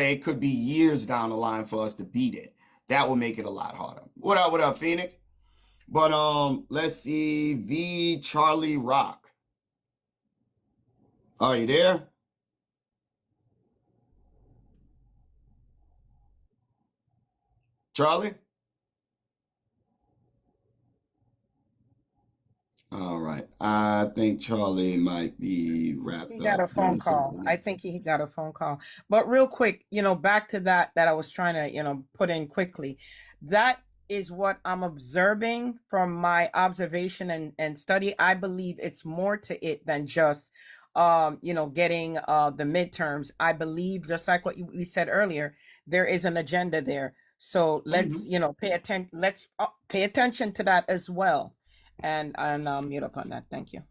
say it could be years down the line for us to beat it. That would make it a lot harder. What up, Phoenix? But let's see. The Charlie Rock. Are you there? Charlie? All right. I think Charlie might be He wrapped got a up phone doing call. something I else. think he got a phone call. But real quick, back to that I was trying to, put in quickly. That is what I'm observing from my observation and study. I believe it's more to it than just getting the midterms. I believe, just like what we said earlier, there is an agenda there. So let's, Mhm. pay attention. Let's pay attention to that as well. And mute up on that. Thank you.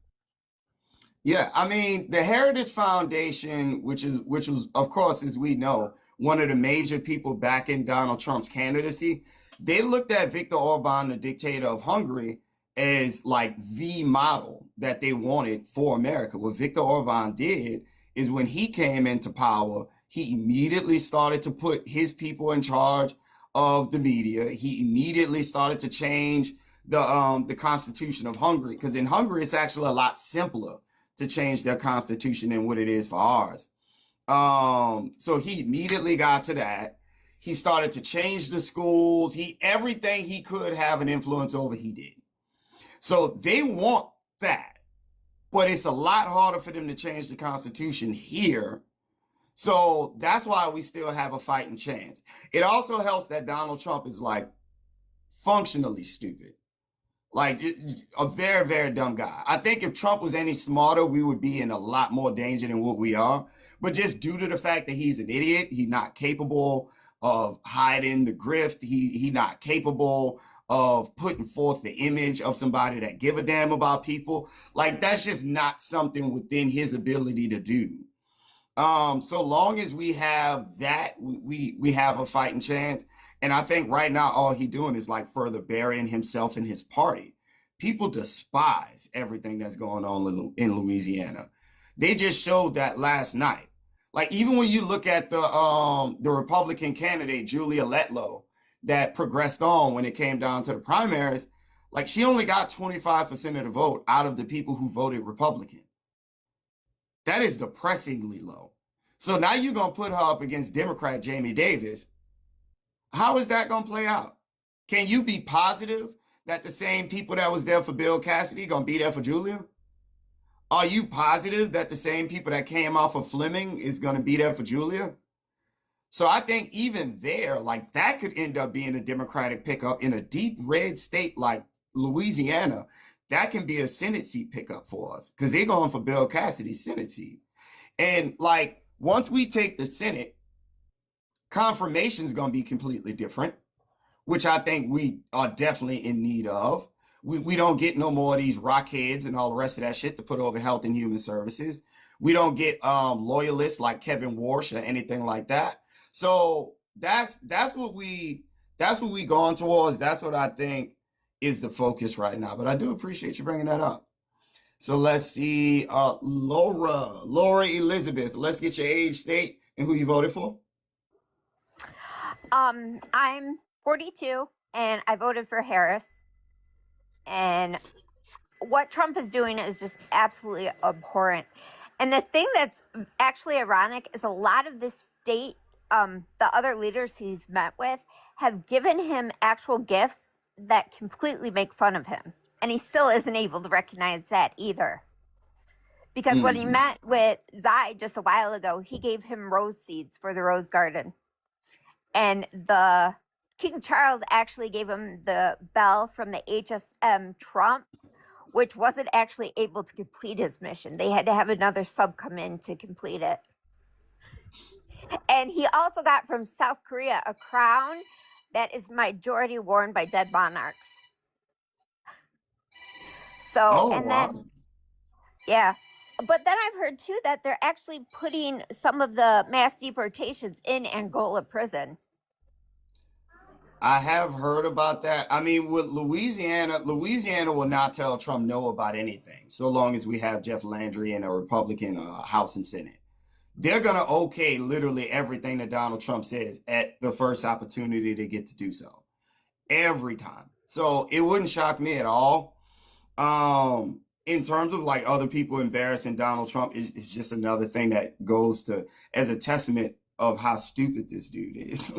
Yeah, I mean, the Heritage Foundation, which was, of course, as we know, one of the major people backing Donald Trump's candidacy, they looked at Viktor Orban, the dictator of Hungary, as like the model that they wanted for America. What Viktor Orban did is when he came into power, he immediately started to put his people in charge of the media. He immediately started to change the constitution of Hungary, because in Hungary it's actually a lot simpler to change their constitution than what it is for ours. So he immediately got to that. He started to change the schools. Everything he could have an influence over, he did. So they want that, but it's a lot harder for them to change the constitution here. So that's why we still have a fighting chance. It also helps that Donald Trump is like functionally stupid. Like a very, very dumb guy. I think if Trump was any smarter, we would be in a lot more danger than what we are. But just due to the fact that he's an idiot, he's not capable of hiding the grift. He not capable of putting forth the image of somebody that give a damn about people. Like that's just not something within his ability to do. So long as we have that, we have a fighting chance. And I think right now all he doing is like further burying himself in his party. People despise everything that's going on in Louisiana. They just showed that last night. Like even when you look at the Republican candidate Julia Letlow that progressed on when it came down to the primaries, like she only got 25% of the vote out of the people who voted Republican. That is depressingly low. So now you're going to put her up against Democrat Jamie Davis. How is that going to play out? Can you be positive that the same people that was there for Bill Cassidy going to be there for Julia? Are you positive that the same people that came off of Fleming is going to be there for Julia? So I think even there, like that could end up being a Democratic pickup in a deep red state like Louisiana. That can be a Senate seat pickup for us because they're going for Bill Cassidy's Senate seat. And like once we take the Senate, confirmation is going to be completely different, which I think we are definitely in need of. We don't get no more of these rockheads and all the rest of that shit to put over Health and Human Services. We don't get loyalists like Kevin Warsh or anything like that. So that's what we going towards. That's what I think is the focus right now. But I do appreciate you bringing that up. So let's see, Laura Elizabeth. Let's get your age, state, and who you voted for. I'm 42 and I voted for Harris. And what Trump is doing is just absolutely abhorrent. And the thing that's actually ironic is a lot of the state, the other leaders he's met with, have given him actual gifts that completely make fun of him. And he still isn't able to recognize that either. Because when he met with Zai just a while ago, he gave him rose seeds for the rose garden. And the King Charles actually gave him the bell from the HSM Trump, which wasn't actually able to complete his mission. They had to have another sub come in to complete it. And he also got from South Korea a crown that is majority worn by dead monarchs. So, yeah. But then I've heard too that they're actually putting some of the mass deportations in Angola prison. I have heard about that. I mean, with Louisiana will not tell Trump no about anything, so long as we have Jeff Landry in a Republican House and Senate. they're going to okay literally everything that Donald Trump says at the first opportunity they get to do so. Every time. So it wouldn't shock me at all. In terms of like other people embarrassing Donald Trump, it's just another thing that goes to as a testament of how stupid this dude is.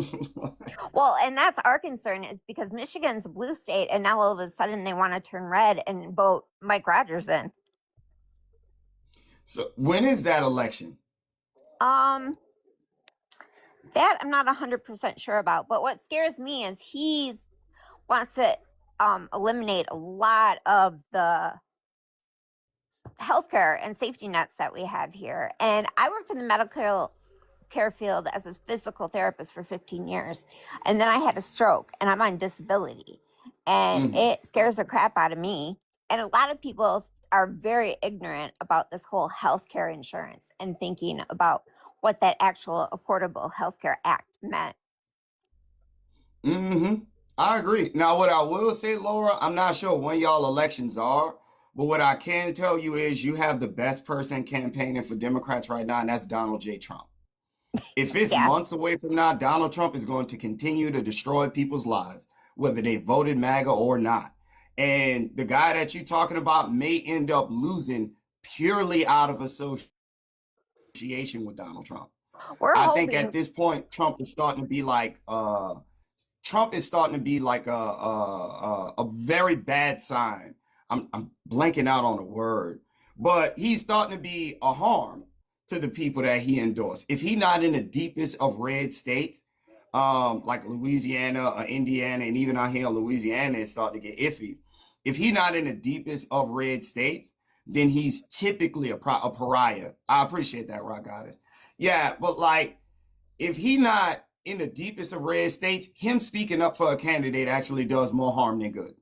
Well, and that's our concern is because Michigan's a blue state, and now all of a sudden they want to turn red and vote Mike Rogers in. So when is that election? That I'm not 100% sure about. But what scares me is he wants to eliminate a lot of the healthcare and safety nets that we have here. And I worked in the medical care field as a physical therapist for 15 years. And then I had a stroke and I'm on disability. And it scares the crap out of me. And a lot of people are very ignorant about this whole healthcare insurance and thinking about what that actual Affordable Healthcare Act meant. I agree. Now, what I will say, Laura, I'm not sure when y'all elections are, but what I can tell you is you have the best person campaigning for Democrats right now, and that's Donald J. Trump. If it's months away from now, Donald Trump is going to continue to destroy people's lives, whether they voted MAGA or not. And the guy that you're talking about may end up losing purely out of association with Donald Trump. I think at this point, Trump is starting to be like a very bad sign. I'm blanking out on the word, but he's starting to be a harm to the people that he endorsed. If he's not in the deepest of red states, like Louisiana or Indiana, and even out here in Louisiana, it's starting to get iffy. If he's not in the deepest of red states, then he's typically a pariah. I appreciate that, Rock Goddess. Yeah, but like, if he not in the deepest of red states, him speaking up for a candidate actually does more harm than good.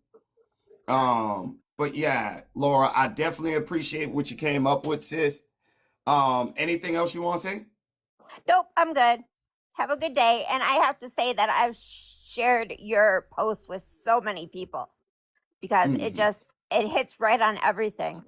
But yeah, Laura, I definitely appreciate what you came up with, sis. Anything else you want to say? Nope, I'm good. Have a good day. And I have to say that I've shared your post with so many people because it hits right on everything.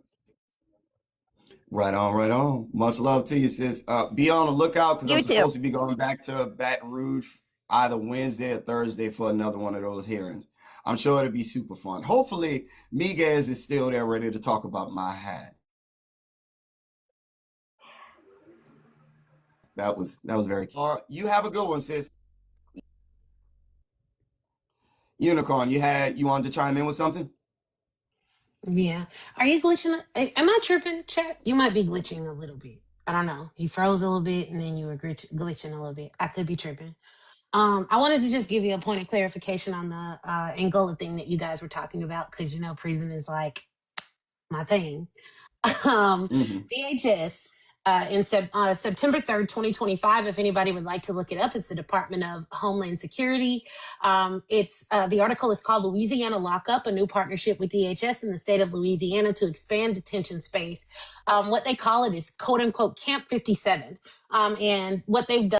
Right on, right on. Much love to you, sis. Be on the lookout because I'm supposed to be going back to Baton Rouge either Wednesday or Thursday for another one of those hearings. I'm sure it'll be super fun. Hopefully, Miguez is still there ready to talk about my hat. That was very cool. You have a good one, sis. Unicorn, you wanted to chime in with something? Yeah. Are you glitching? Am I tripping, chat? You might be glitching a little bit. I don't know. You froze a little bit and then you were glitching a little bit. I could be tripping. I wanted to just give you a point of clarification on the Angola thing that you guys were talking about because, prison is like my thing. DHS in September 3rd, 2025, if anybody would like to look it up, it's the Department of Homeland Security. It's the article is called Louisiana Lockup, a new partnership with DHS in the state of Louisiana to expand detention space. What they call it is quote unquote Camp 57. And what they've done